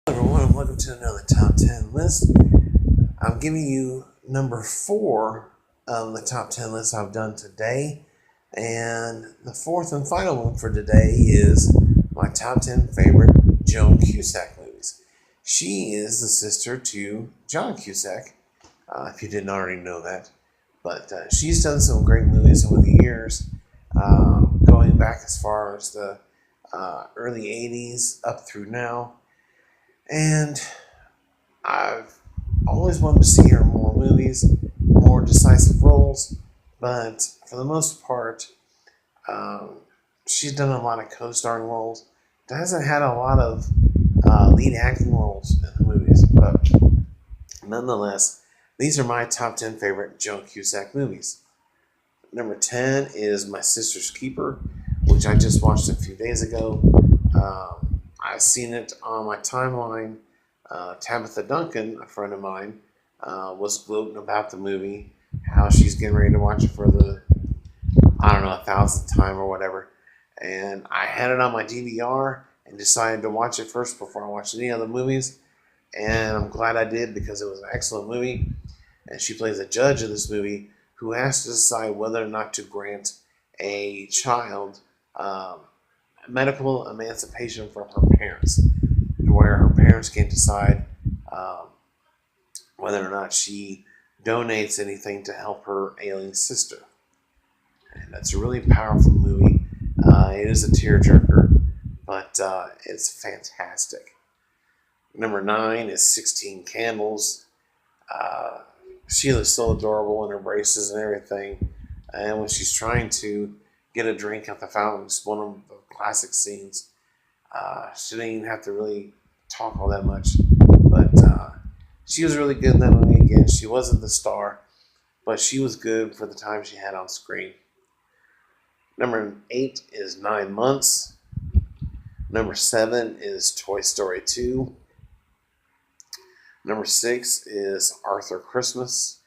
Hello everyone, and welcome to another top 10 list. I'm giving you number 4 of the top 10 list I've done today. And the fourth and final one for today is my top 10 favorite Joan Cusack movies. She is the sister to John Cusack, if you didn't already know that. But she's done some great movies over the years, going back as far as the early 80s up through now. And I've always wanted to see her in more movies, more decisive roles, but for the most part, she's done a lot of co-starring roles. Hasn't had a lot of lead acting roles in the movies, but nonetheless, these are my top 10 favorite Joan Cusack movies. Number 10 is My Sister's Keeper, which I just watched a few days ago. I've seen it on my timeline. Tabitha Duncan, a friend of mine, was gloating about the movie, how she's getting ready to watch it for the, 1,000th time or whatever. And I had it on my DVR and decided to watch it first before I watched any other movies. And I'm glad I did because it was an excellent movie. And she plays a judge in this movie who has to decide whether or not to grant a child medical emancipation from her parents, where her parents can't decide whether or not she donates anything to help her ailing sister. And that's a really powerful movie. It is a tearjerker, but it's fantastic. Number 9 is 16 Candles. She looks so adorable in her braces and everything. And when she's trying to get a drink at the fountain, it's one of the classic scenes. She didn't even have to really talk all that much, but she was really good in that movie. Again, she wasn't the star, but she was good for the time she had on screen. Number 8 is 9 Months. Number 7 is Toy Story 2. Number 6 is Arthur Christmas.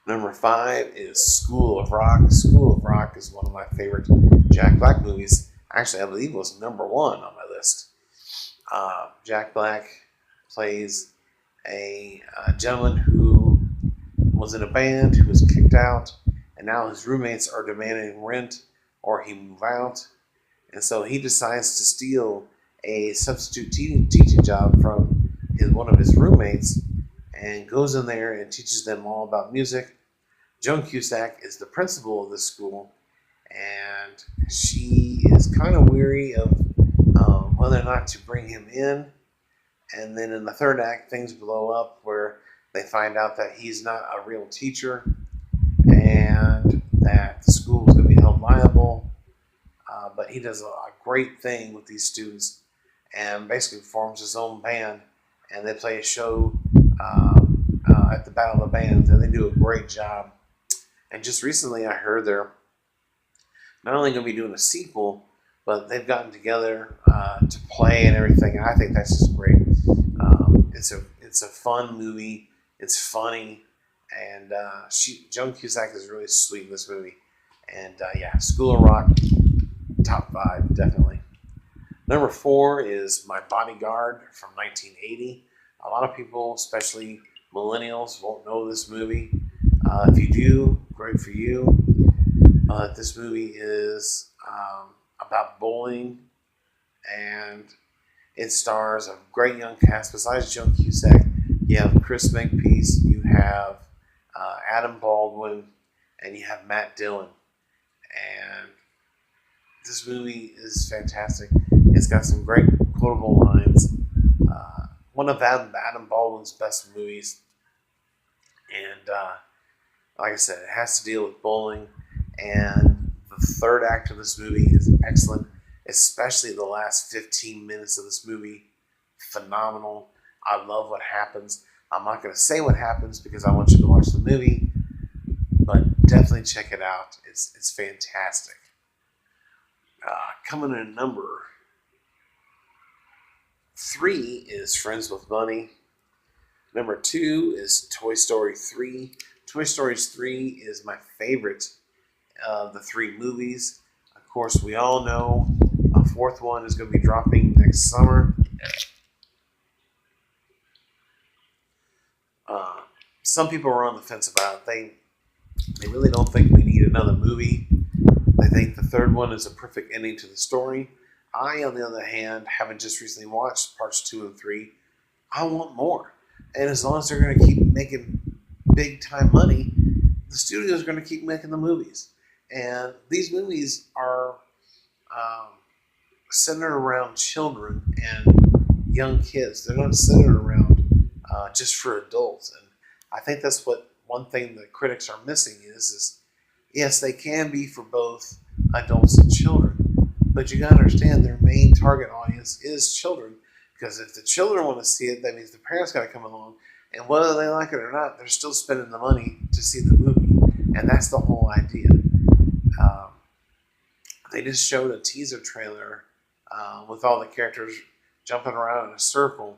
Number 5 is School of Rock. School of Rock is one of my favorite Jack Black movies. Actually, I believe it was number 1 on my list. Jack Black plays a gentleman who was in a band, who was kicked out, and now his roommates are demanding rent or he move out. And so he decides to steal a substitute teaching job from one of his roommates and goes in there and teaches them all about music. Joan Cusack is the principal of this school, and she is kind of weary of whether or not to bring him in. And then in the third act, things blow up where they find out that he's not a real teacher and that the school is going to be held liable. But he does a great thing with these students and basically forms his own band, and they play a show at the Battle of the Bands, and they do a great job. And just recently I heard they're not only going to be doing a sequel, but they've gotten together to play and everything. And I think that's just great. It's a fun movie. It's funny, and Joan Cusack is really sweet in this movie. And School of Rock, top 5 definitely. Number 4 is My Bodyguard from 1980. A lot of people, especially millennials, won't know this movie. If you do, great for you. This movie is about bowling, and it stars a great young cast. Besides Joan Cusack, you have Chris Makepeace, you have Adam Baldwin, and you have Matt Dillon. And this movie is fantastic. It's got some great quotable lines. One of Adam Baldwin's best movies. And like I said, it has to deal with bowling. And the third act of this movie is excellent, especially the last 15 minutes of this movie. Phenomenal. I love what happens. I'm not going to say what happens because I want you to watch the movie, but definitely check it out. It's fantastic. Coming in number 3 is Friends with Bunny. Number 2 is Toy Story 3. Toy Story 3 is my favorite of the 3 movies. Of course, we all know a 4th one is going to be dropping next summer. some people are on the fence about it. They really don't think we need another movie. They think the third one is a perfect ending to the story. I, on the other hand, having just recently watched parts 2 and 3, I want more. And as long as they're going to keep making big time money, the studio is going to keep making the movies. And these movies are centered around children and young kids. They're not centered around just for adults. And I think that's what one thing the critics are missing is yes, they can be for both adults and children, but you got to understand their main target audience is children. Because if the children want to see it, that means the parents got to come along, and whether they like it or not, they're still spending the money to see the movie, and that's the whole idea. They just showed a teaser trailer with all the characters jumping around in a circle,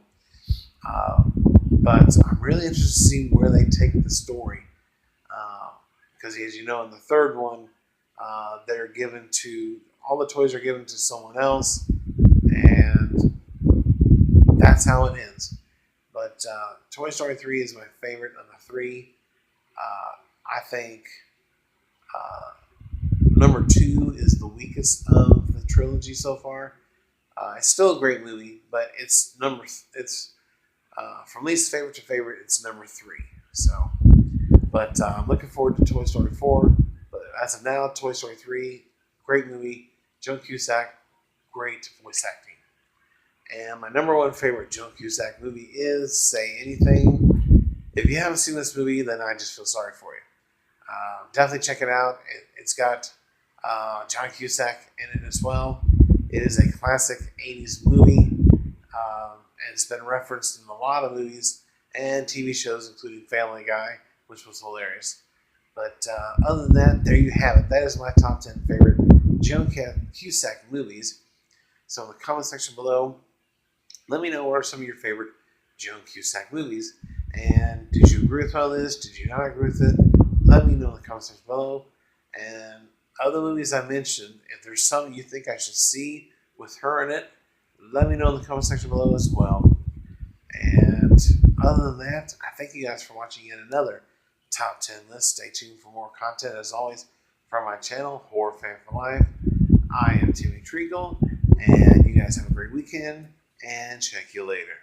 but I'm really interested to see where they take the story. Because as you know, in the third one, they're given to all the toys are given to someone else, and that's how it ends. But Toy Story 3 is my favorite of the three. I think number 2 is the weakest of the trilogy so far. It's still a great movie, but it's from least favorite to favorite, it's number 3. So, but I'm looking forward to Toy Story 4. But as of now, Toy Story 3, great movie. Joan Cusack, great voice acting. And my number 1 favorite Joan Cusack movie is Say Anything. If you haven't seen this movie, then I just feel sorry for you. Definitely check it out. It's got John Cusack in it as well. It is a classic 80s movie. And it's been referenced in a lot of movies and TV shows, including Family Guy, which was hilarious. But other than that, there you have it. That is my top 10 favorite Joan Cusack movies. So in the comment section below, let me know what are some of your favorite Joan Cusack movies. And did you agree with all this? Did you not agree with it? Let me know in the comment section below. And other movies I mentioned, if there's some you think I should see with her in it, let me know in the comment section below as well. And other than that, I thank you guys for watching yet another Top 10 list. Stay tuned for more content as always from my channel, Horror Fan for Life. I am Timmy Treagle, and you guys have a great weekend, and check you later.